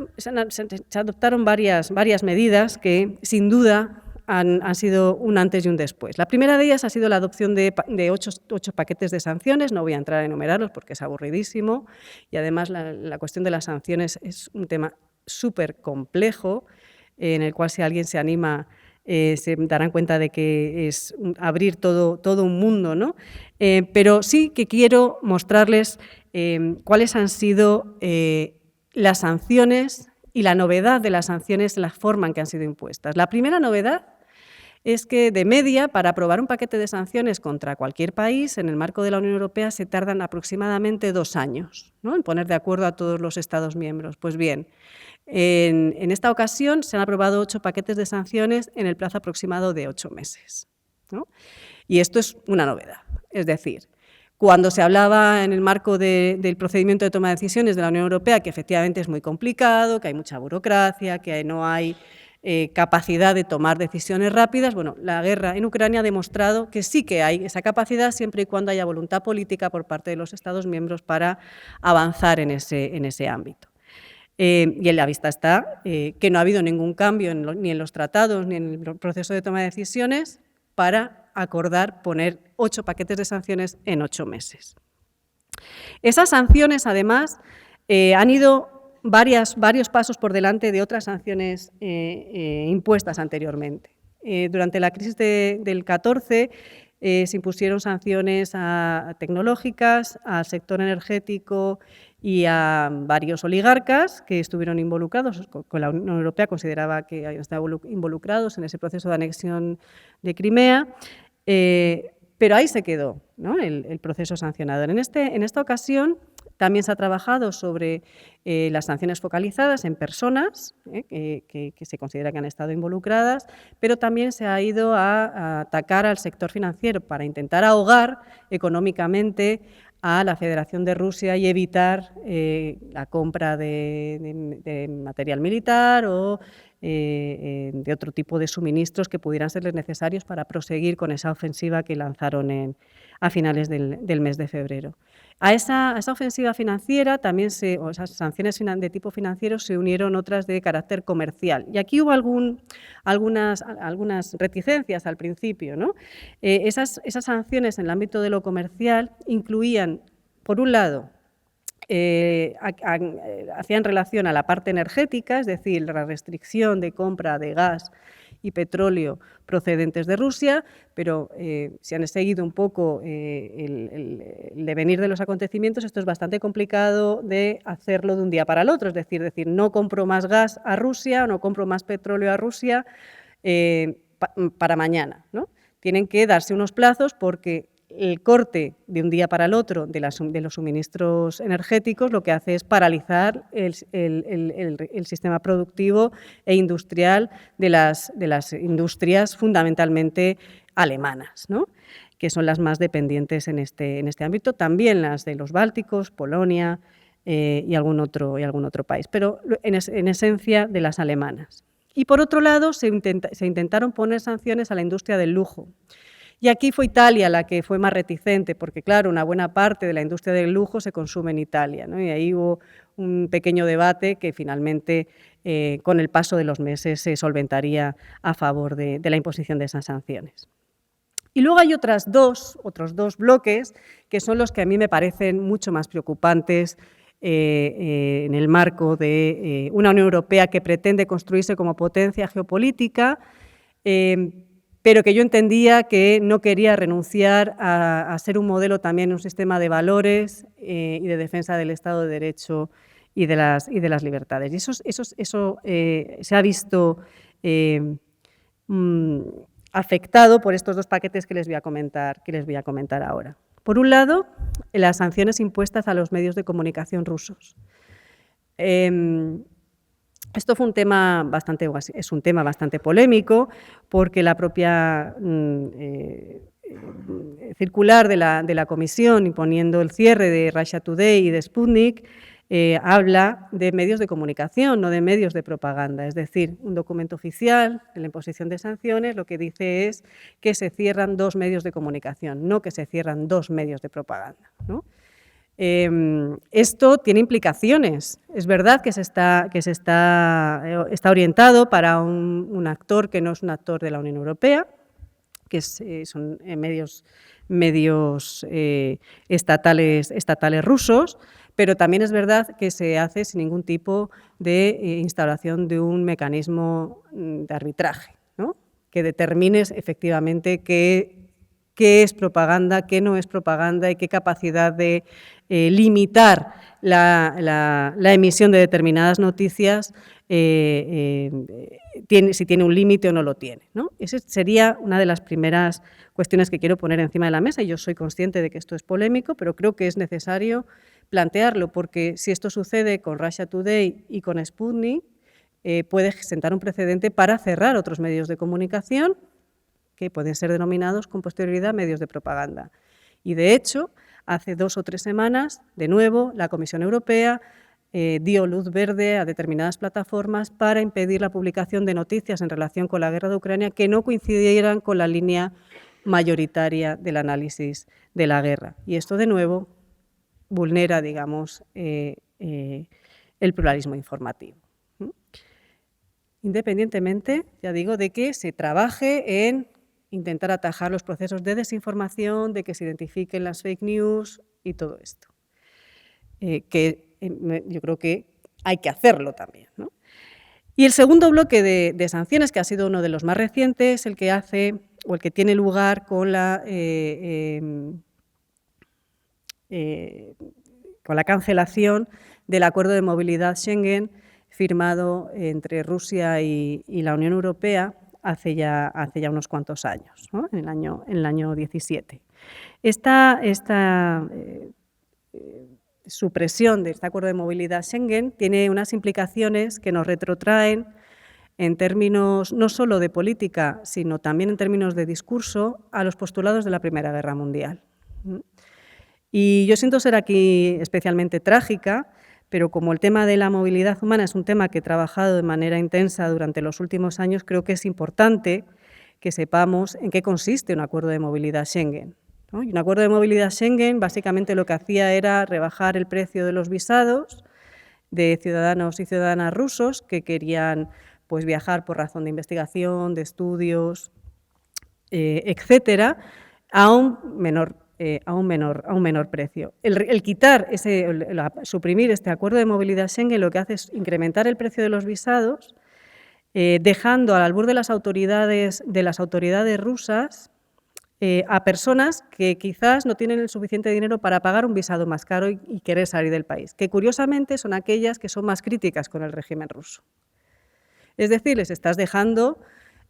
varias medidas que, sin duda, han sido un antes y un después. La primera de ellas ha sido la adopción de 8 paquetes de sanciones. No voy a entrar a enumerarlos porque es aburridísimo y además la cuestión de las sanciones es un tema súper complejo en el cual si alguien se anima se darán cuenta de que es abrir todo un mundo, ¿no? Pero sí que quiero mostrarles cuáles han sido las sanciones y la novedad de las sanciones, la forma en que han sido impuestas. La primera novedad es que, de media, para aprobar un paquete de sanciones contra cualquier país, en el marco de la Unión Europea, se tardan aproximadamente 2 años, ¿no?, en poner de acuerdo a todos los Estados miembros. Pues bien, en esta ocasión se han aprobado 8 paquetes de sanciones en el plazo aproximado de 8 meses, ¿no? Y esto es una novedad. Es decir, cuando se hablaba en el marco del procedimiento de toma de decisiones de la Unión Europea, que efectivamente es muy complicado, que hay mucha burocracia, que no hay capacidad de tomar decisiones rápidas, bueno, la guerra en Ucrania ha demostrado que sí que hay esa capacidad siempre y cuando haya voluntad política por parte de los Estados miembros para avanzar en ese ámbito. Y en la vista está que no ha habido ningún cambio ni en los tratados ni en el proceso de toma de decisiones para acordar poner 8 paquetes de sanciones en 8 meses. Esas sanciones, además, han ido varios pasos por delante de otras sanciones impuestas anteriormente. Durante la crisis del 14 se impusieron sanciones tecnológicas al sector energético y a varios oligarcas que estuvieron involucrados, con la Unión Europea consideraba que habían estado involucrados en ese proceso de anexión de Crimea, pero ahí se quedó, ¿no?, el proceso sancionador. En esta ocasión también se ha trabajado sobre las sanciones focalizadas en personas que se considera que han estado involucradas, pero también se ha ido a atacar al sector financiero para intentar ahogar económicamente a la Federación de Rusia y evitar la compra de material militar o de otro tipo de suministros que pudieran serles necesarios para proseguir con esa ofensiva que lanzaron a finales del mes de febrero. A esa ofensiva financiera también o esas sanciones de tipo financiero se unieron otras de carácter comercial. Y aquí hubo algunas reticencias al principio, ¿no? Esas sanciones en el ámbito de lo comercial incluían, por un lado, hacían relación a la parte energética, es decir, la restricción de compra de gas y petróleo procedentes de Rusia, pero si han seguido un poco el devenir de los acontecimientos, esto es bastante complicado de hacerlo de un día para el otro, es decir, no compro más gas a Rusia, no compro más petróleo a Rusia para mañana, ¿no? Tienen que darse unos plazos porque el corte de un día para el otro de los suministros energéticos lo que hace es paralizar el sistema productivo e industrial de las industrias fundamentalmente alemanas, ¿no?, que son las más dependientes en este ámbito, también las de los bálticos, Polonia y algún otro país, pero en esencia de las alemanas. Y por otro lado, se intentaron poner sanciones a la industria del lujo. Y aquí fue Italia la que fue más reticente, porque claro, una buena parte de la industria del lujo se consume en Italia, ¿no? Y ahí hubo un pequeño debate que finalmente, con el paso de los meses, se solventaría a favor de la imposición de esas sanciones. Y luego hay otros dos bloques que son los que a mí me parecen mucho más preocupantes en el marco de una Unión Europea que pretende construirse como potencia geopolítica, pero que yo entendía que no quería renunciar a ser un modelo también, un sistema de valores y de defensa del Estado de Derecho y de las libertades. Y eso se ha visto afectado por estos dos paquetes que les voy a comentar ahora. Por un lado, las sanciones impuestas a los medios de comunicación rusos. Esto fue es un tema bastante polémico, porque la propia circular de la Comisión imponiendo el cierre de Russia Today y de Sputnik habla de medios de comunicación, no de medios de propaganda. Es decir, un documento oficial de la imposición de sanciones lo que dice es que se cierran 2 medios de comunicación, no que se cierran 2 medios de propaganda, ¿no? Esto tiene implicaciones. Es verdad que está orientado para un actor que no es un actor de la Unión Europea, que son medios estatales rusos, pero también es verdad que se hace sin ningún tipo de instauración de un mecanismo de arbitraje, ¿no? Que determine efectivamente qué es propaganda, qué no es propaganda y qué capacidad de limitar la emisión de determinadas noticias, si tiene un límite o no lo tiene, ¿no? Esa sería una de las primeras cuestiones que quiero poner encima de la mesa. Yo soy consciente de que esto es polémico, pero creo que es necesario plantearlo, porque si esto sucede con Russia Today y con Sputnik, puede sentar un precedente para cerrar otros medios de comunicación que pueden ser denominados con posterioridad medios de propaganda. Y de hecho, hace 2 o 3 semanas, de nuevo, la Comisión Europea dio luz verde a determinadas plataformas para impedir la publicación de noticias en relación con la guerra de Ucrania que no coincidieran con la línea mayoritaria del análisis de la guerra. Y esto, de nuevo, vulnera, digamos, el pluralismo informativo. Independientemente, ya digo, de que se trabaje en intentar atajar los procesos de desinformación, de que se identifiquen las fake news y todo esto. Que yo creo que hay que hacerlo también, ¿no? Y el segundo bloque de sanciones, que ha sido uno de los más recientes, el que tiene lugar con la cancelación del acuerdo de movilidad Schengen firmado entre Rusia y la Unión Europea hace ya unos cuantos años, ¿no? en el año 17. Esta supresión de este acuerdo de movilidad Schengen tiene unas implicaciones que nos retrotraen en términos no solo de política, sino también en términos de discurso, a los postulados de la Primera Guerra Mundial. Y yo siento ser aquí especialmente trágica, pero como el tema de la movilidad humana es un tema que he trabajado de manera intensa durante los últimos años, creo que es importante que sepamos en qué consiste un acuerdo de movilidad Schengen, ¿no? Y un acuerdo de movilidad Schengen básicamente lo que hacía era rebajar el precio de los visados de ciudadanos y ciudadanas rusos que querían pues, viajar por razón de investigación, de estudios, etcétera, a un menor precio. Suprimir este acuerdo de movilidad Schengen lo que hace es incrementar el precio de los visados, dejando al albur de las autoridades rusas a personas que quizás no tienen el suficiente dinero para pagar un visado más caro y querer salir del país, que curiosamente son aquellas que son más críticas con el régimen ruso. Es decir, les estás dejando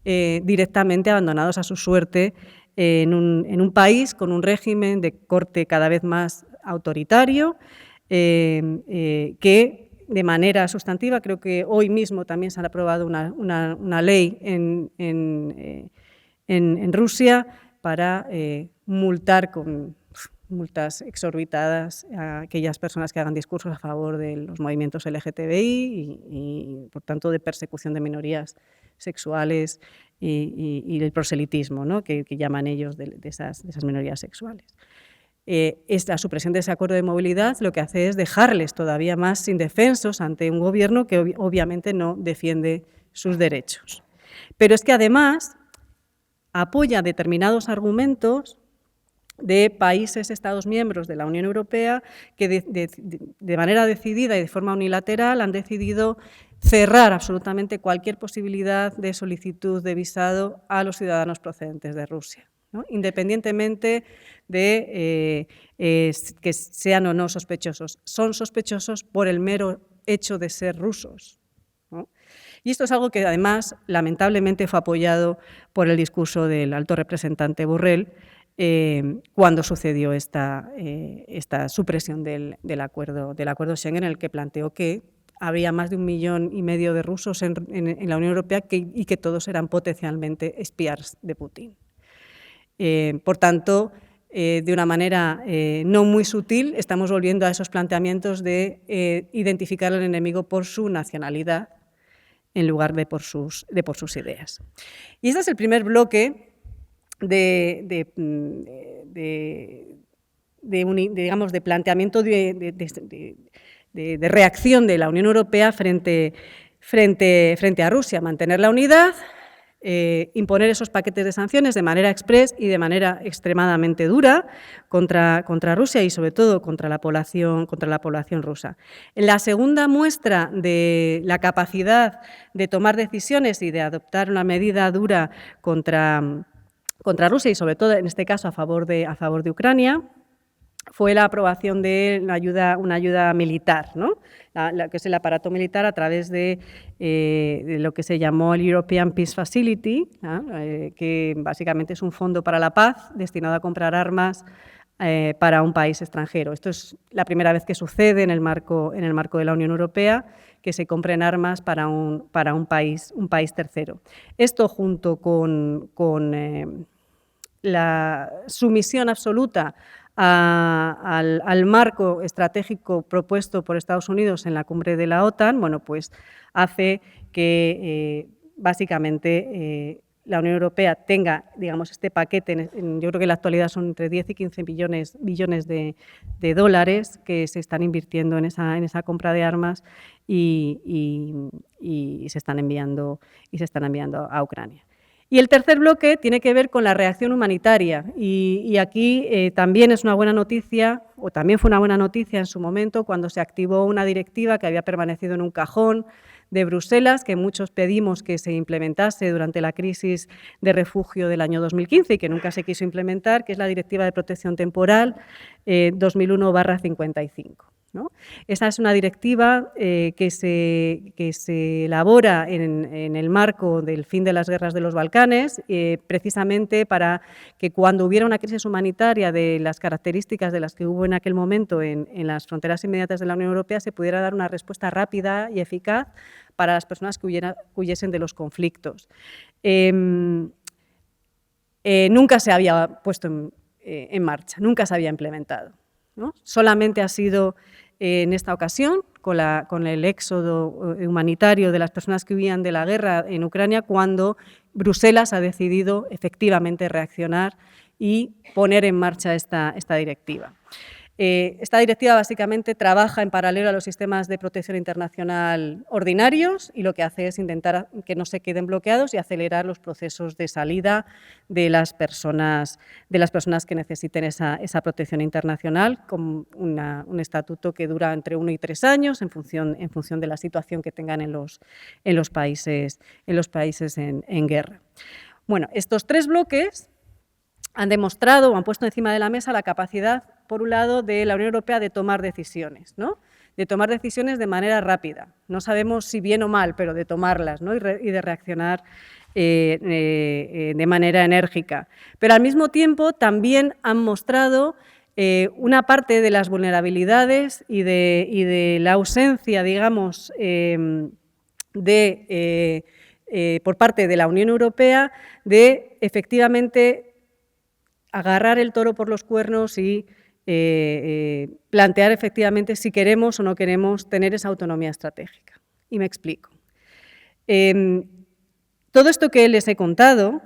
directamente abandonados a su suerte en un país con un régimen de corte cada vez más autoritario, que de manera sustantiva, creo que hoy mismo también se ha aprobado una ley en Rusia para multar con multas exorbitadas a aquellas personas que hagan discursos a favor de los movimientos LGTBI y por tanto, de persecución de minorías sexuales y del proselitismo, ¿no? que llaman ellos de esas minorías sexuales. Esta supresión de ese acuerdo de movilidad lo que hace es dejarles todavía más indefensos ante un gobierno que obviamente no defiende sus derechos. Pero es que además apoya determinados argumentos de países, Estados miembros de la Unión Europea que de manera decidida y de forma unilateral han decidido cerrar absolutamente cualquier posibilidad de solicitud de visado a los ciudadanos procedentes de Rusia, ¿no? Independientemente de que sean o no sospechosos. Son sospechosos por el mero hecho de ser rusos, ¿no? Y esto es algo que además lamentablemente fue apoyado por el discurso del alto representante Borrell cuando sucedió esta supresión del acuerdo Schengen, en el que planteó que había más de 1,5 millones de rusos en la Unión Europea y que todos eran potencialmente espías de Putin. Por tanto, de una manera no muy sutil, estamos volviendo a esos planteamientos de identificar al enemigo por su nacionalidad en lugar de por sus ideas. Y este es el primer bloque digamos, de planteamiento de reacción de la Unión Europea frente a Rusia, mantener la unidad, imponer esos paquetes de sanciones de manera express y de manera extremadamente dura contra Rusia y sobre todo contra la población rusa. La segunda muestra de la capacidad de tomar decisiones y de adoptar una medida dura contra Rusia y sobre todo en este caso a favor de Ucrania fue la aprobación de una ayuda militar, ¿no? Que es el aparato militar a través de lo que se llamó el European Peace Facility, ¿no? Que básicamente es un fondo para la paz destinado a comprar armas para un país extranjero. Esto es la primera vez que sucede en el marco de la Unión Europea, que se compren armas para un país tercero. Esto junto con la sumisión absoluta al marco estratégico propuesto por Estados Unidos en la cumbre de la OTAN, bueno, pues hace que básicamente la Unión Europea tenga, digamos, este paquete, yo creo que en la actualidad son entre 10 y 15 billones de dólares que se están invirtiendo en esa compra de armas y se están enviando a Ucrania. Y el tercer bloque tiene que ver con la reacción humanitaria y aquí también es una buena noticia, o también fue una buena noticia en su momento cuando se activó una directiva que había permanecido en un cajón de Bruselas, que muchos pedimos que se implementase durante la crisis de refugio del año 2015 y que nunca se quiso implementar, que es la Directiva de Protección Temporal 2001/55. ¿no? Esa es una directiva que se elabora en el marco del fin de las guerras de los Balcanes, precisamente para que cuando hubiera una crisis humanitaria de las características de las que hubo en aquel momento en las fronteras inmediatas de la Unión Europea, se pudiera dar una respuesta rápida y eficaz para las personas que huyesen de los conflictos. Nunca se había puesto en marcha, nunca se había implementado, ¿no? Solamente ha sido en esta ocasión, con el éxodo humanitario de las personas que huían de la guerra en Ucrania, cuando Bruselas ha decidido efectivamente reaccionar y poner en marcha esta directiva. Esta directiva básicamente trabaja en paralelo a los sistemas de protección internacional ordinarios y lo que hace es intentar que no se queden bloqueados y acelerar los procesos de salida de las personas que necesiten esa protección internacional, con un estatuto que dura entre 1 y 3 años en función de la situación que tengan en los países en guerra. Bueno, estos 3 bloques han demostrado o han puesto encima de la mesa la capacidad, por un lado, de la Unión Europea de tomar decisiones, ¿no? De tomar decisiones de manera rápida. No sabemos si bien o mal, pero de tomarlas, ¿no? y de reaccionar de manera enérgica. Pero al mismo tiempo también han mostrado una parte de las vulnerabilidades y de la ausencia, digamos, por parte de la Unión Europea de efectivamente agarrar el toro por los cuernos y plantear efectivamente si queremos o no queremos tener esa autonomía estratégica. Y me explico. Todo esto que les he contado,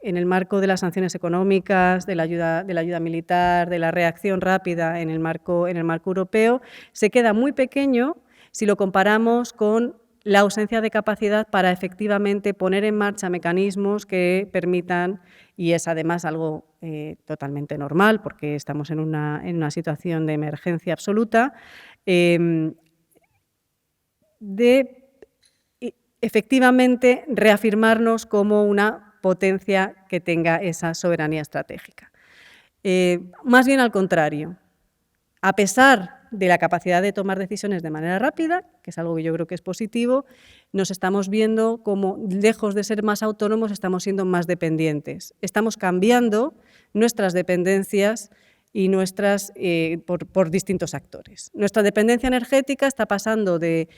en el marco de las sanciones económicas, de la ayuda militar, de la reacción rápida en el marco europeo, se queda muy pequeño si lo comparamos con la ausencia de capacidad para efectivamente poner en marcha mecanismos que permitan, y es además algo totalmente normal porque estamos en una situación de emergencia absoluta, de efectivamente reafirmarnos como una potencia que tenga esa soberanía estratégica. Más bien al contrario, a pesar de la capacidad de tomar decisiones de manera rápida, que es algo que yo creo que es positivo, nos estamos viendo como, lejos de ser más autónomos, estamos siendo más dependientes. Estamos cambiando nuestras dependencias y nuestras por distintos actores. Nuestra dependencia energética está pasando de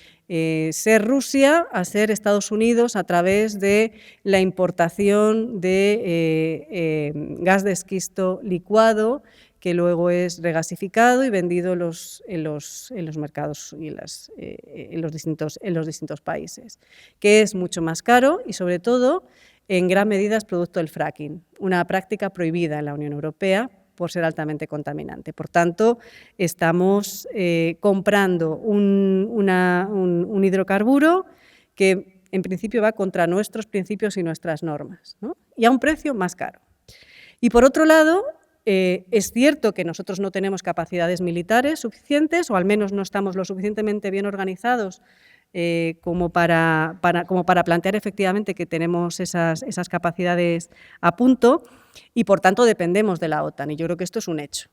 ser Rusia a ser Estados Unidos a través de la importación de gas de esquisto licuado, que luego es regasificado y vendido en los mercados y en los distintos países, que es mucho más caro y, sobre todo, en gran medida es producto del fracking, una práctica prohibida en la Unión Europea por ser altamente contaminante. Por tanto, estamos comprando un hidrocarburo que, en principio, va contra nuestros principios y nuestras normas, ¿no? Y a un precio más caro. Y, por otro lado, es cierto que nosotros no tenemos capacidades militares suficientes, o al menos no estamos lo suficientemente bien organizados como para plantear efectivamente que tenemos esas capacidades a punto, y por tanto dependemos de la OTAN, y yo creo que esto es un hecho.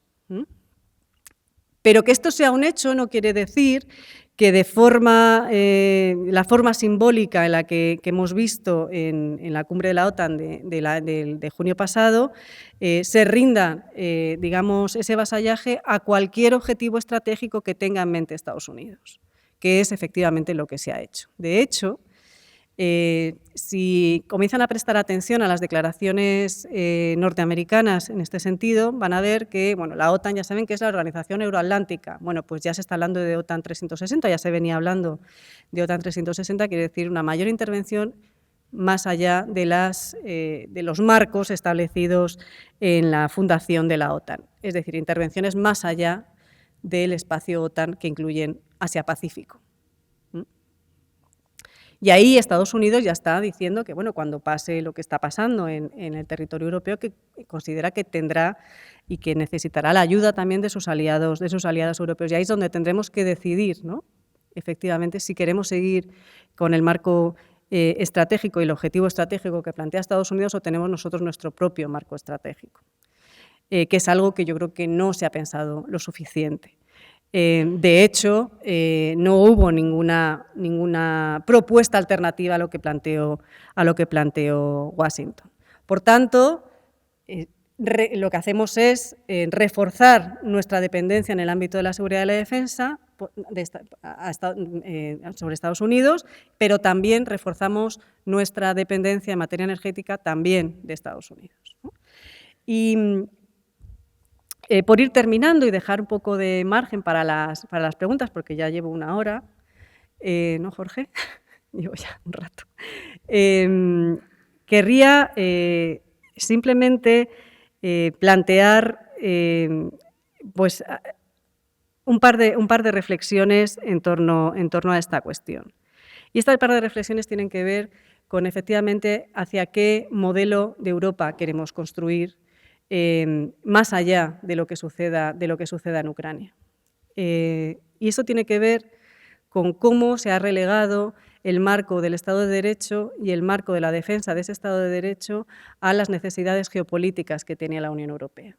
Pero que esto sea un hecho no quiere decir que la forma simbólica en la que hemos visto en la cumbre de la OTAN de junio pasado se rinda, digamos, ese vasallaje a cualquier objetivo estratégico que tenga en mente Estados Unidos, que es efectivamente lo que se ha hecho. De hecho, si comienzan a prestar atención a las declaraciones norteamericanas en este sentido, van a ver que, bueno, la OTAN ya saben que es la Organización Euroatlántica. Bueno, pues ya se está hablando de OTAN 360, ya se venía hablando de OTAN 360, quiere decir una mayor intervención más allá de los marcos establecidos en la fundación de la OTAN. Es decir, intervenciones más allá del espacio OTAN que incluyen Asia-Pacífico. Y ahí Estados Unidos ya está diciendo que, bueno, cuando pase lo que está pasando en el territorio europeo, que considera que tendrá y que necesitará la ayuda también de sus aliados europeos. Y ahí es donde tendremos que decidir, ¿no?, efectivamente, si queremos seguir con el marco estratégico y el objetivo estratégico que plantea Estados Unidos, o tenemos nosotros nuestro propio marco estratégico, que es algo que yo creo que no se ha pensado lo suficiente. De hecho, no hubo ninguna propuesta alternativa a lo que planteó Washington. Por tanto, lo que hacemos es reforzar nuestra dependencia en el ámbito de la seguridad y la defensa sobre Estados Unidos, pero también reforzamos nuestra dependencia en materia energética también de Estados Unidos, ¿no? Y por ir terminando y dejar un poco de margen para las preguntas, porque ya llevo una hora, ¿no, Jorge? Llevo ya un rato. Querría simplemente plantear pues, un par de reflexiones en torno a esta cuestión. Y estas par de reflexiones tienen que ver con, efectivamente, hacia qué modelo de Europa queremos construir, más allá de lo que suceda en Ucrania. Y eso tiene que ver con cómo se ha relegado el marco del Estado de Derecho y el marco de la defensa de ese Estado de Derecho a las necesidades geopolíticas que tenía la Unión Europea.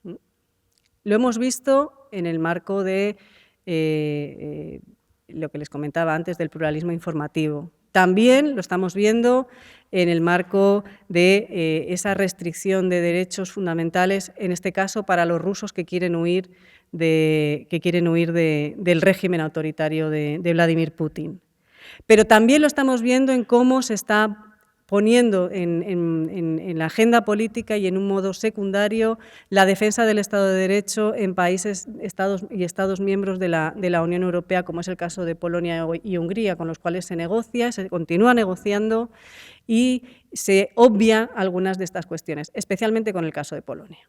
Lo hemos visto en el marco de lo que les comentaba antes del pluralismo informativo. También lo estamos viendo en el marco de esa restricción de derechos fundamentales, en este caso para los rusos que quieren huir del régimen autoritario de Vladimir Putin. Pero también lo estamos viendo en cómo se está poniendo en la agenda política y en un modo secundario la defensa del Estado de Derecho en países y Estados miembros de la Unión Europea, como es el caso de Polonia y Hungría, con los cuales se negocia, se continúa negociando y se obvian algunas de estas cuestiones, especialmente con el caso de Polonia.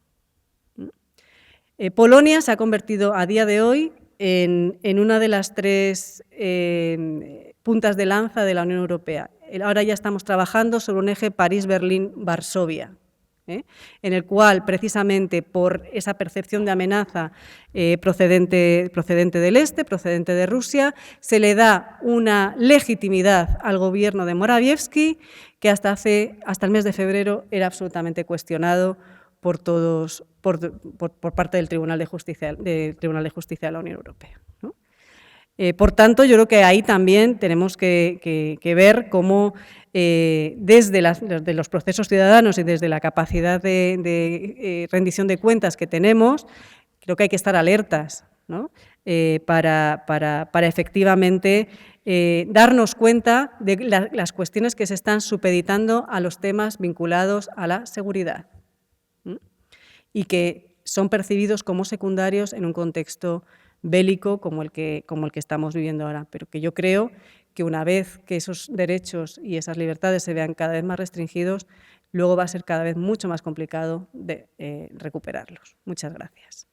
Polonia se ha convertido a día de hoy en una de las tres puntas de lanza de la Unión Europea. Ahora ya estamos trabajando sobre un eje París-Berlín-Varsovia, en el cual, precisamente por esa percepción de amenaza procedente del este, procedente de Rusia, se le da una legitimidad al gobierno de Morawiecki que hasta el mes de febrero era absolutamente cuestionado por parte del Tribunal de Justicia de la Unión Europea, ¿no? Por tanto, yo creo que ahí también tenemos que ver cómo desde los procesos ciudadanos y desde la capacidad de rendición de cuentas que tenemos, creo que hay que estar alertas, ¿no? Para efectivamente darnos cuenta de las cuestiones que se están supeditando a los temas vinculados a la seguridad, ¿no? Y que son percibidos como secundarios en un contexto bélico como el que estamos viviendo ahora, pero que yo creo que una vez que esos derechos y esas libertades se vean cada vez más restringidos, luego va a ser cada vez mucho más complicado de recuperarlos. Muchas gracias.